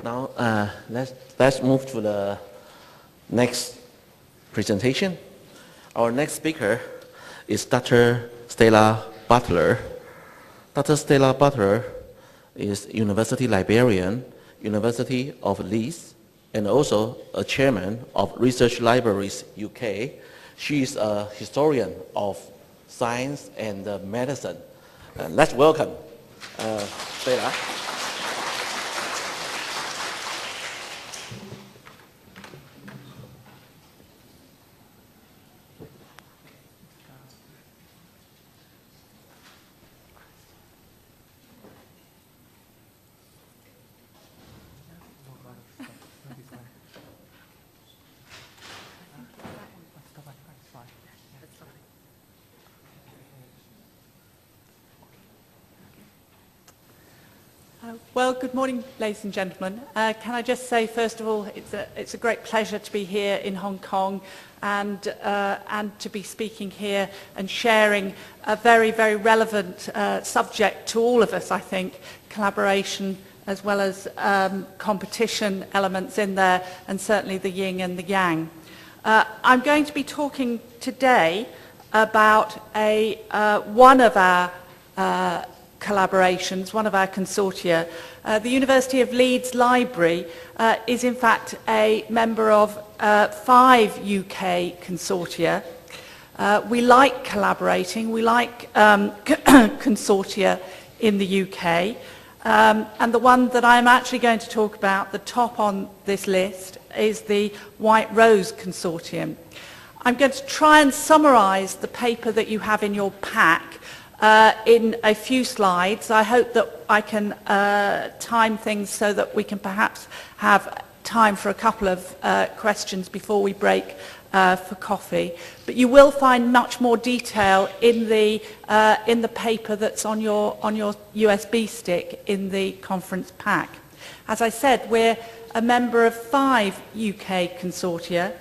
Now, let's move to the next presentation. Our next speaker is Dr. Stella Butler. Dr. Stella Butler is University Librarian, University of Leeds, and also a chairman of Research Libraries UK. She is a historian of science and medicine. Let's welcome Stella. Well, good morning, ladies and gentlemen. Can I just say, first of all, it's a great pleasure to be here in Hong Kong and to be speaking here and sharing a very, very relevant subject to all of us, I think, collaboration as well as competition elements in there, and certainly the yin and the yang. I'm going to be talking today about one of our collaborations, one of our consortia. The University of Leeds Library is in fact a member of 5 UK consortia. We like collaborating, we like consortia in the UK, and the one that I'm actually going to talk about, the top on this list, is the White Rose Consortium. I'm going to try and summarise the paper that you have in your pack in a few slides. I hope that I can time things so that we can perhaps have time for a couple of questions before we break for coffee. But you will find much more detail in the paper that's on your USB stick in the conference pack. As I said, we're a member of 5 UK consortia,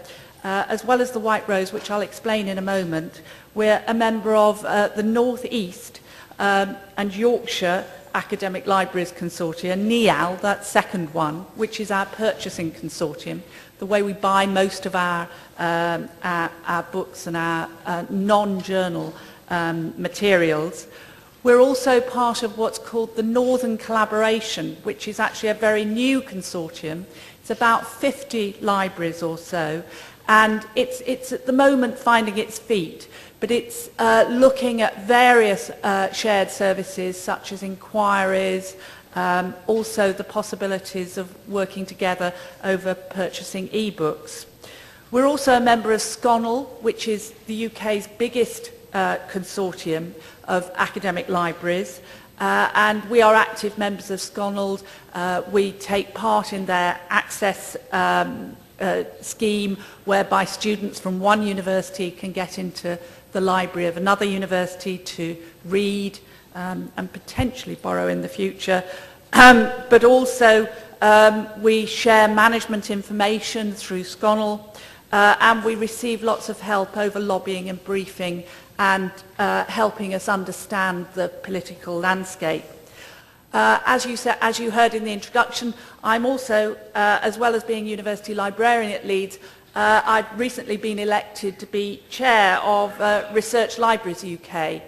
as well as the White Rose, which I'll explain in a moment. We're a member of the North East and Yorkshire Academic Libraries Consortia, NIAL, that second one, which is our purchasing consortium, the way we buy most of our books and our non-journal materials. We're also part of what's called the Northern Collaboration, which is actually a very new consortium. It's about 50 libraries or so, and it's at the moment finding its feet. But it's looking at various shared services such as inquiries, also the possibilities of working together over purchasing e-books. We're also a member of SCONL, which is the UK's biggest consortium of academic libraries, and we are active members of SCONL. We take part in their access scheme whereby students from one university can get into the library of another university to read and potentially borrow in the future. But also we share management information through SCONL, and we receive lots of help over lobbying and briefing and helping us understand the political landscape. As you heard in the introduction, I'm also, as well as being University Librarian at Leeds, I've recently been elected to be chair of Research Libraries UK.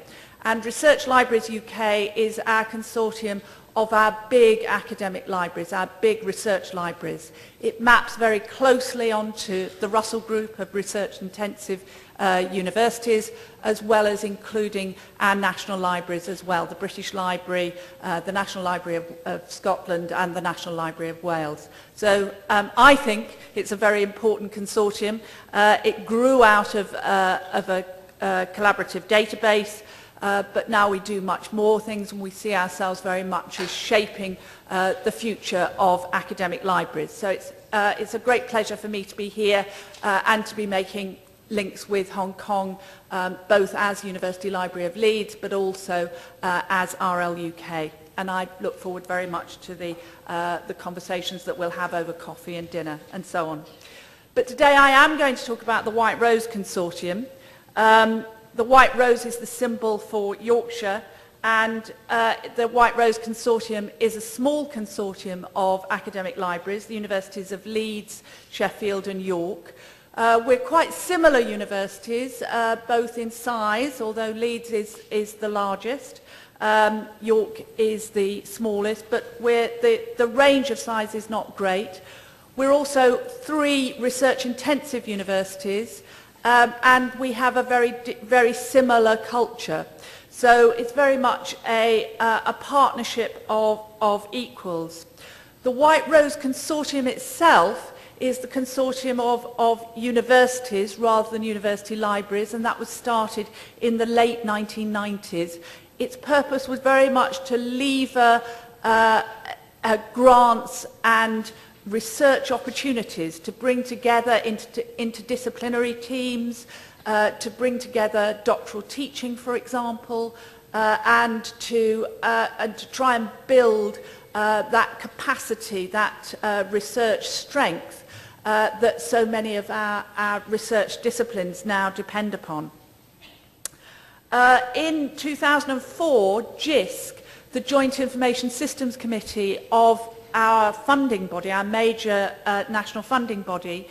And Research Libraries UK is our consortium of our big academic libraries, our big research libraries. It maps very closely onto the Russell Group of research-intensive universities, as well as including our national libraries as well, the British Library, the National Library of Scotland and the National Library of Wales. So I think it's a very important consortium. It grew out of a collaborative database, but now we do much more things, and we see ourselves very much as shaping the future of academic libraries. So it's a great pleasure for me to be here and to be making links with Hong Kong, both as University Library of Leeds, but also as RLUK. And I look forward very much to the conversations that we'll have over coffee and dinner and so on. But today I am going to talk about the White Rose Consortium. The White Rose is the symbol for Yorkshire, And the White Rose Consortium is a small consortium of academic libraries, the universities of Leeds, Sheffield and York. We're quite similar universities, both in size, although Leeds is the largest. York is the smallest, but the range of size is not great. We're also 3 research-intensive universities, and we have a very similar culture. So it's very much a partnership of equals. The White Rose Consortium itself is the consortium of universities rather than university libraries, and that was started in the late 1990s. Its purpose was very much to lever grants and research opportunities, to bring together interdisciplinary teams, to bring together doctoral teaching, for example, and to try and build that capacity, that research strength that so many of our research disciplines now depend upon. In 2004, JISC, the Joint Information Systems Committee of our funding body, our major national funding body,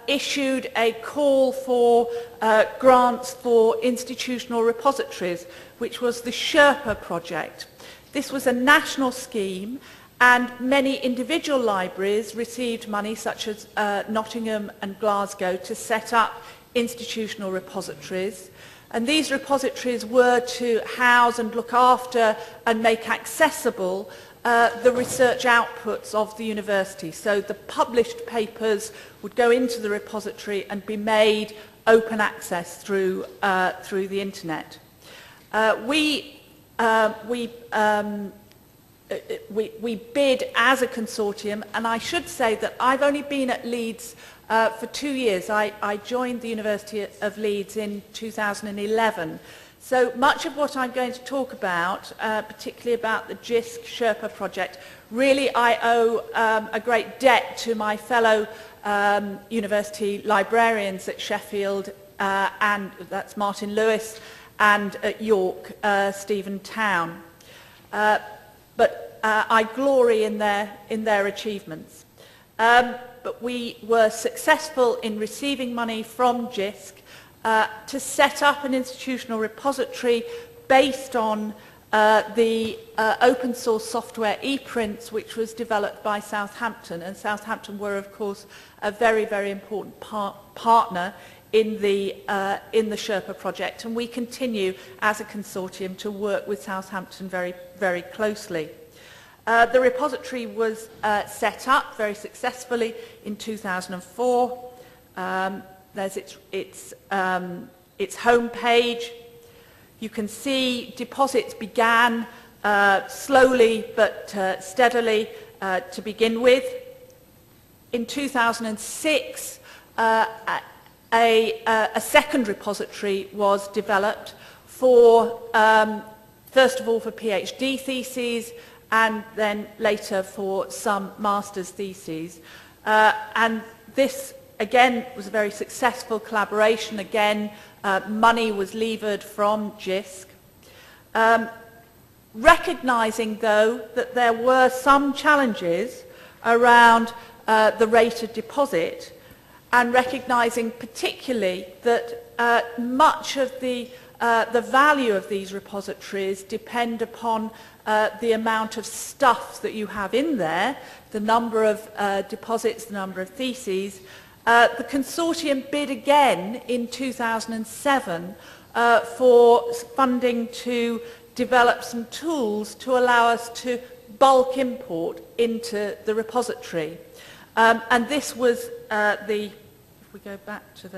issued a call for grants for institutional repositories, which was the Sherpa project. This was a national scheme, and many individual libraries received money, such as Nottingham and Glasgow, to set up institutional repositories. And these repositories were to house and look after and make accessible the research outputs of the university. So the published papers would go into the repository and be made open access through the internet. We bid as a consortium, and I should say that I've only been at Leeds for 2 years. I joined the University of Leeds in 2011. So much of what I'm going to talk about, particularly about the JISC Sherpa project, really I owe a great debt to my fellow university librarians at Sheffield, and that's Martin Lewis, and at York, Stephen Town. But I glory in their achievements. But we were successful in receiving money from JISC to set up an institutional repository based on the open source software ePrints, which was developed by Southampton. And Southampton were, of course, a very, very important partner in the Sherpa project. And we continue as a consortium to work with Southampton very, very closely. The repository was set up very successfully in 2004. There's its home page. You can see deposits began slowly but steadily to begin with. In 2006, a second repository was developed for, first of all, for PhD theses, and then later for some master's theses. And this, again, was a very successful collaboration. Again, money was levered from JISC. Recognising, though, that there were some challenges around the rate of deposit, and recognising particularly that much of the value of these repositories depend upon the amount of stuff that you have in there, the number of deposits, the number of theses. The consortium bid again in 2007 for funding to develop some tools to allow us to bulk import into the repository. And this was if we go back to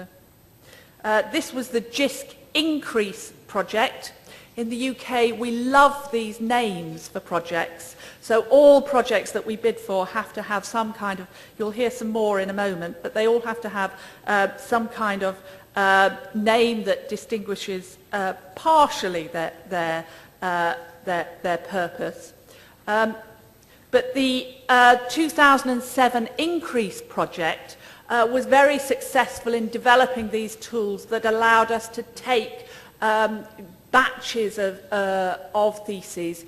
this was the JISC Increase project. In the UK, we love these names for projects. So all projects that we bid for have to have some kind of, you'll hear some more in a moment, but they all have to have some kind of name that distinguishes partially their purpose. But the 2007 Increase project was very successful in developing these tools that allowed us to take batches of theses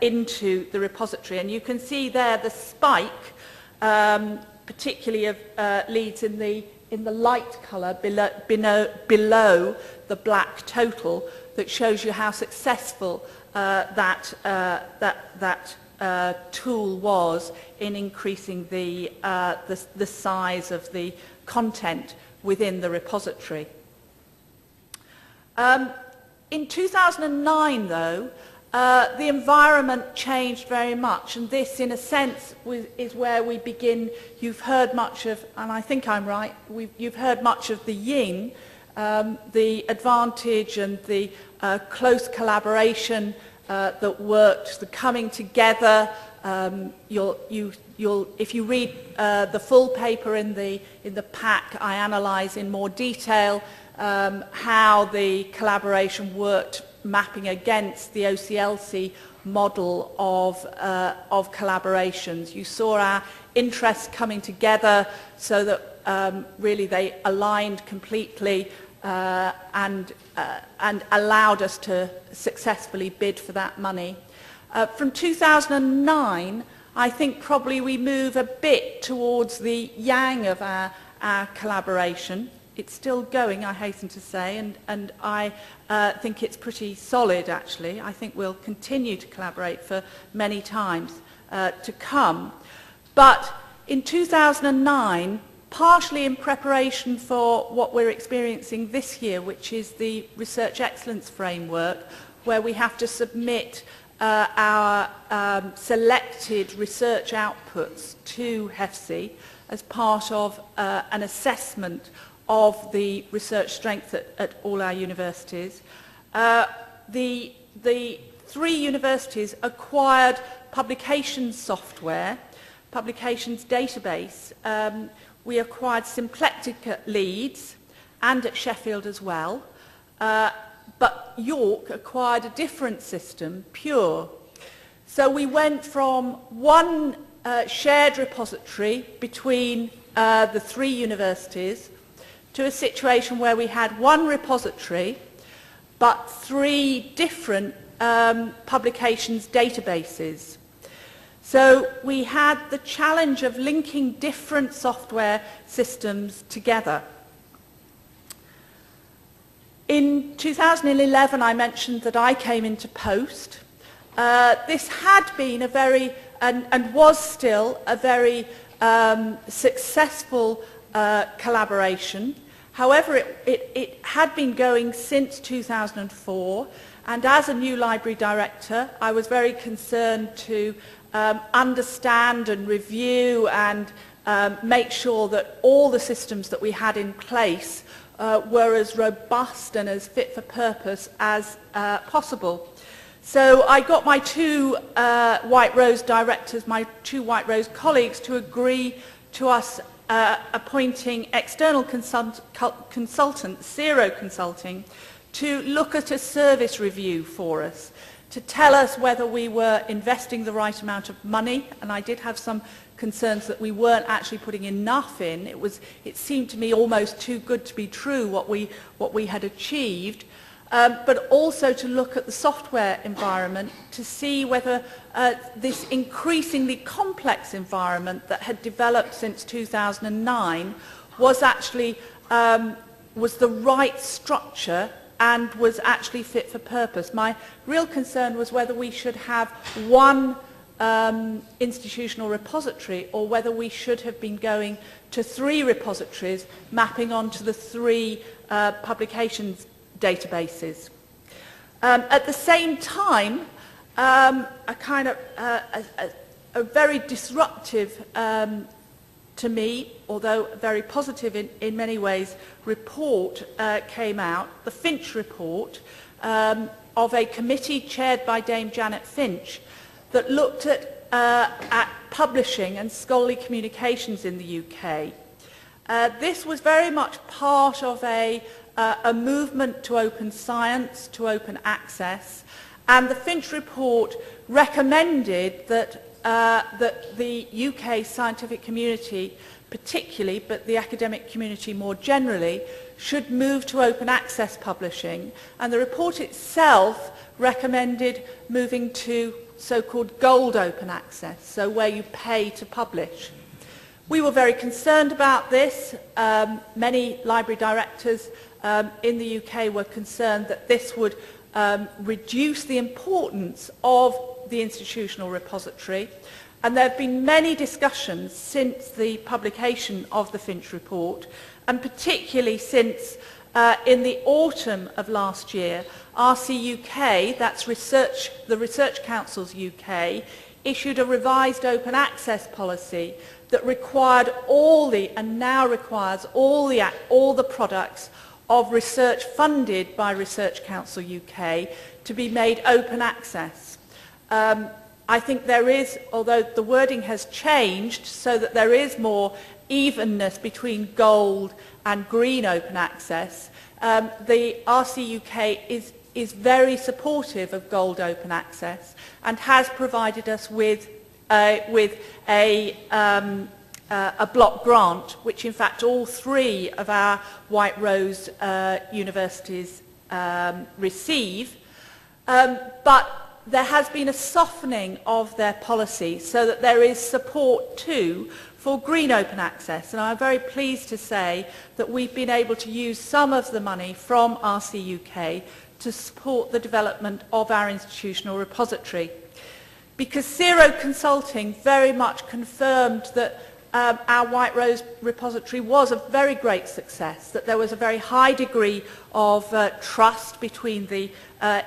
into the repository. And you can see there the spike, particularly of Leeds in the light colour below the black total, that shows you how successful that tool was in increasing the size of the content within the repository. In 2009, though, the environment changed very much, and this, in a sense, is where we begin. You've heard much of, and I think I'm right, you've heard much of the yin, the advantage and the close collaboration that worked, the coming together. If you read the full paper in the pack, I analyse in more detail how the collaboration worked, mapping against the OCLC model of collaborations. You saw our interests coming together so that really they aligned completely and allowed us to successfully bid for that money. From 2009, I think probably we move a bit towards the yang of our collaboration. It's still going, I hasten to say, and I think it's pretty solid, actually. I think we'll continue to collaborate for many times to come. But in 2009, partially in preparation for what we're experiencing this year, which is the Research Excellence Framework, where we have to submit our selected research outputs to HEFC as part of an assessment of the research strength at all our universities. The three universities acquired publications software, publications database. We acquired Symplectic at Leeds and at Sheffield as well, but York acquired a different system, Pure. So we went from one shared repository between the three universities to a situation where we had one repository but three different publications databases. So we had the challenge of linking different software systems together. In 2011, I mentioned that I came into post. This had been a very, and was still, a very successful collaboration. However, it had been going since 2004, and as a new library director, I was very concerned to understand and review and make sure that all the systems that we had in place were as robust and as fit for purpose as possible. So I got my two White Rose directors, my two White Rose colleagues, to agree to us appointing external consultants, Zero Consulting, to look at a service review for us, to tell us whether we were investing the right amount of money, and I did have some concerns that we weren't actually putting enough in. It seemed to me almost too good to be true what we had achieved, but also to look at the software environment to see whether this increasingly complex environment that had developed since 2009 was actually was the right structure and was actually fit for purpose. My real concern was whether we should have one institutional repository or whether we should have been going to three repositories mapping onto the three publications databases. At the same time, a kind of a very disruptive to me, although very positive in many ways, report came out, the Finch report, of a committee chaired by Dame Janet Finch that looked at publishing and scholarly communications in the UK. This was very much part of a movement to open science, to open access, and the Finch report recommended that that the UK scientific community, particularly, but the academic community more generally, should move to open access publishing, and the report itself recommended moving to so-called gold open access, so where you pay to publish. We were very concerned about this. Many library directors in the UK were concerned that this would reduce the importance of the institutional repository. And there have been many discussions since the publication of the Finch report, and particularly since in the autumn of last year, RCUK, that's the Research Council's UK, issued a revised open access policy that required and now requires all the products of research funded by Research Council UK to be made open access. I think there is, although the wording has changed so that there is more evenness between gold and green open access, the RCUK is very supportive of gold open access and has provided us with a block grant, which in fact all three of our White Rose universities receive. But there has been a softening of their policy so that there is support too for green open access, and I'm very pleased to say that we've been able to use some of the money from RCUK to support the development of our institutional repository. Because Zero Consulting very much confirmed that our White Rose repository was a very great success, that there was a very high degree of trust between the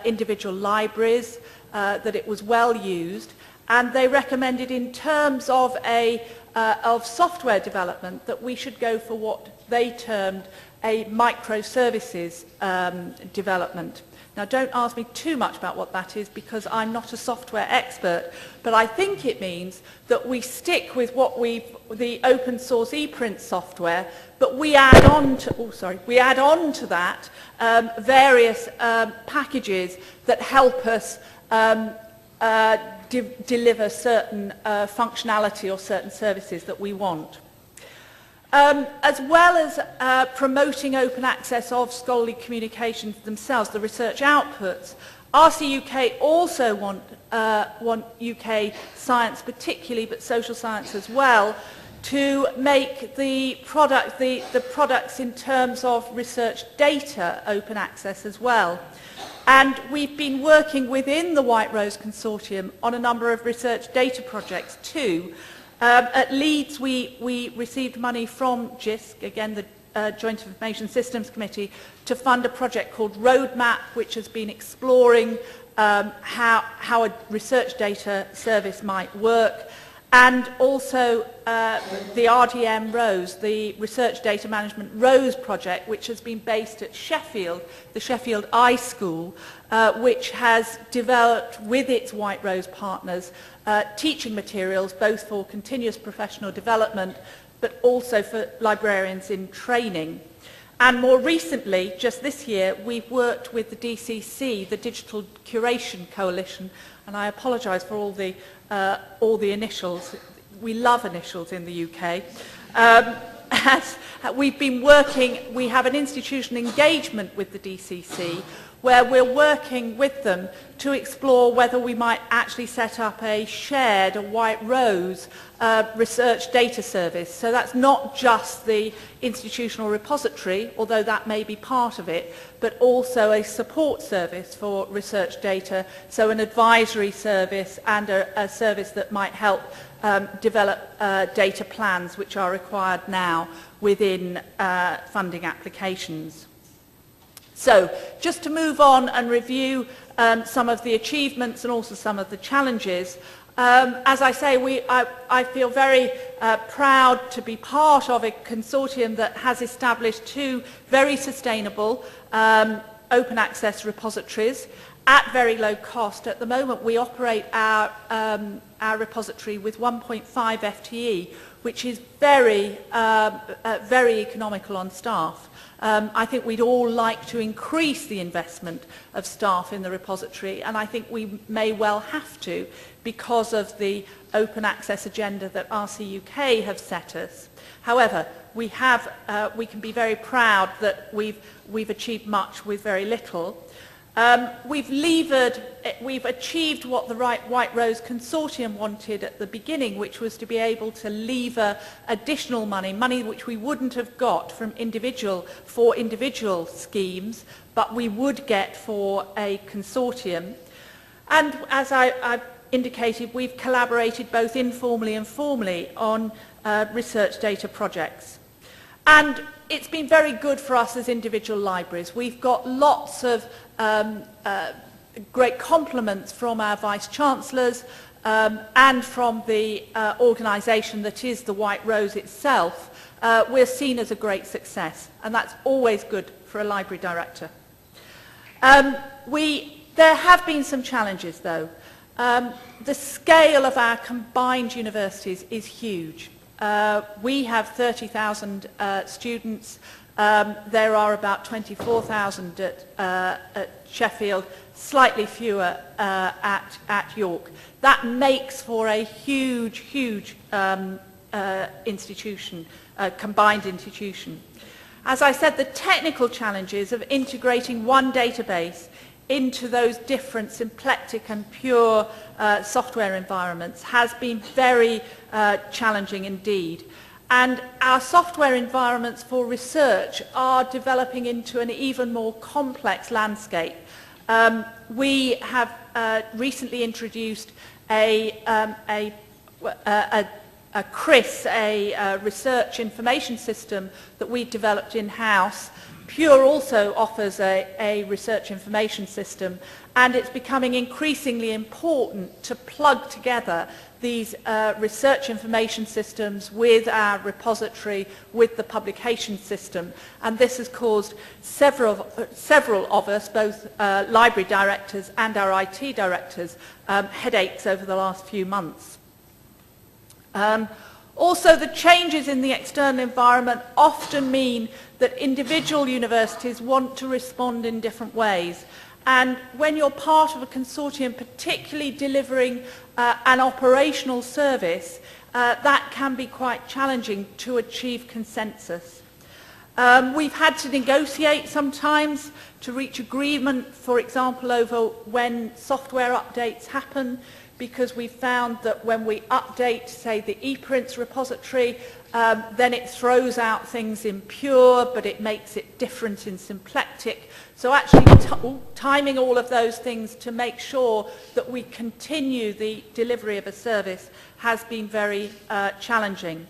individual libraries, that it was well used, and they recommended in terms of software development that we should go for what they termed a microservices development. Now, don't ask me too much about what that is because I'm not a software expert, but I think it means that we stick with the open source ePrint software, but we add on to that various packages that help us deliver certain functionality or certain services that we want. As well as promoting open access of scholarly communications themselves, the research outputs, RCUK also want UK science particularly, but social science as well, to make the products in terms of research data open access as well. And we've been working within the White Rose Consortium on a number of research data projects too. At Leeds, we received money from JISC, again the Joint Information Systems Committee, to fund a project called Roadmap, which has been exploring how a research data service might work. And also the RDM Rose, the Research Data Management Rose project, which has been based at Sheffield, the Sheffield I School, which has developed with its White Rose partners teaching materials both for continuous professional development but also for librarians in training. And more recently, just this year, we've worked with the DCC, the Digital Curation Coalition, and I apologise for all the initials. We love initials in the UK. We've been working, we have an institutional engagement with the DCC where we're working with them to explore whether we might actually set up a White Rose research data service. So that's not just the institutional repository, although that may be part of it, but also a support service for research data, so an advisory service and a service that might help develop data plans which are required now within funding applications. So, just to move on and review some of the achievements and also some of the challenges, as I say, I feel very proud to be part of a consortium that has established two very sustainable open access repositories at very low cost. At the moment, we operate our our repository with 1.5 FTE, which is very, very economical on staff. I think we'd all like to increase the investment of staff in the repository, and I think we may well have to because of the open access agenda that RCUK have set us. However, we can be very proud that we've achieved much with very little. We've achieved what the White Rose Consortium wanted at the beginning, which was to be able to lever additional money which we wouldn't have got from individual schemes, but we would get for a consortium. And as I've indicated, we've collaborated both informally and formally on research data projects. And it's been very good for us as individual libraries. We've got lots of great compliments from our Vice-Chancellors and from the organisation that is the White Rose itself. We're seen as a great success, and that's always good for a library director. There have been some challenges, though. The scale of our combined universities is huge. We have 30,000 students. There are about 24,000 at Sheffield, slightly fewer at York. That makes for a huge, huge institution, combined institution. As I said, the technical challenges of integrating one database into those different symplectic and pure software environments has been very challenging indeed. And our software environments for research are developing into an even more complex landscape. We have recently introduced a CRIS, a research information system that we developed in-house. Pure also offers a research information system, and it's becoming increasingly important to plug together these research information systems with our repository, with the publication system. And this has caused several of us, both library directors and our IT directors, headaches over the last few months. Also, the changes in the external environment often mean that individual universities want to respond in different ways. And when you're part of a consortium, particularly delivering an operational service, that can be quite challenging to achieve consensus. We've had to negotiate sometimes to reach agreement, for example, over when software updates happen, because we found that when we update, say, the ePrints repository, then it throws out things in Pure, but it makes it different in symplectic. So actually timing all of those things to make sure that we continue the delivery of a service has been very challenging.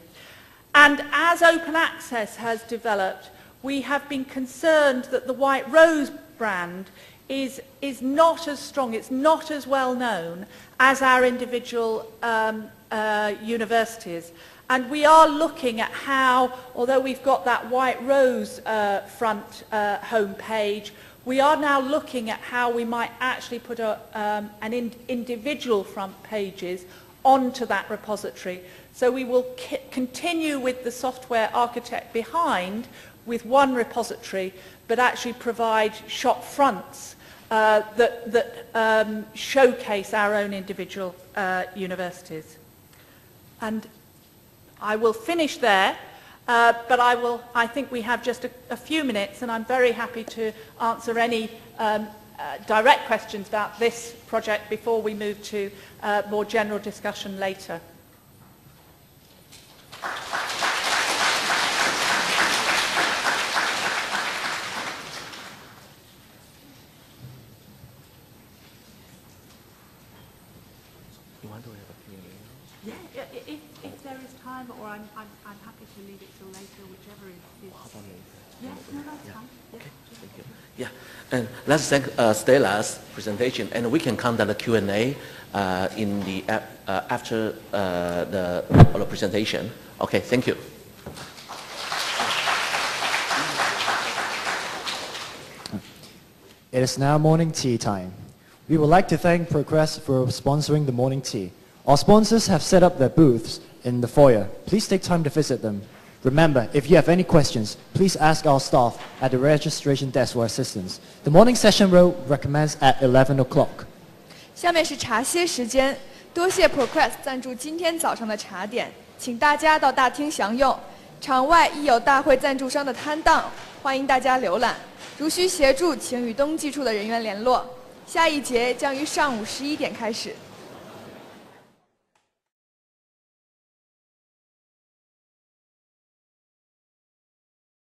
And as open access has developed, we have been concerned that the White Rose brand is not as strong, it's not as well known as our individual universities. And we are looking at how, although we've got that White Rose front home page, we are now looking at how we might actually put individual front pages onto that repository. So we will continue with the software architect behind with one repository, but actually provide shop fronts that showcase our own individual universities. And I will finish there, but I think we have just a few minutes, and I'm very happy to answer any direct questions about this project before we move to more general discussion later. Yeah, if there is time, or I'm happy to leave it till later, whichever is. Yeah, no, that's fine. Yeah. Okay, thank you. Yeah, and let's thank Stella's presentation, and we can conduct the Q&A in the after the presentation. Okay, thank you. It is now morning tea time. We would like to thank Progress for sponsoring the morning tea. Our sponsors have set up their booths in the foyer. Please take time to visit them. Remember, if you have any questions, please ask our staff at the registration desk for assistance. The morning session will recommence at 11 o'clock. 下面是茶歇时间，多谢 Progress 赞助今天早上的茶点，请大家到大厅享用。场外亦有大会赞助商的摊档，欢迎大家浏览。如需协助，请与登记处的人员联络。下一节将于上午11点开始。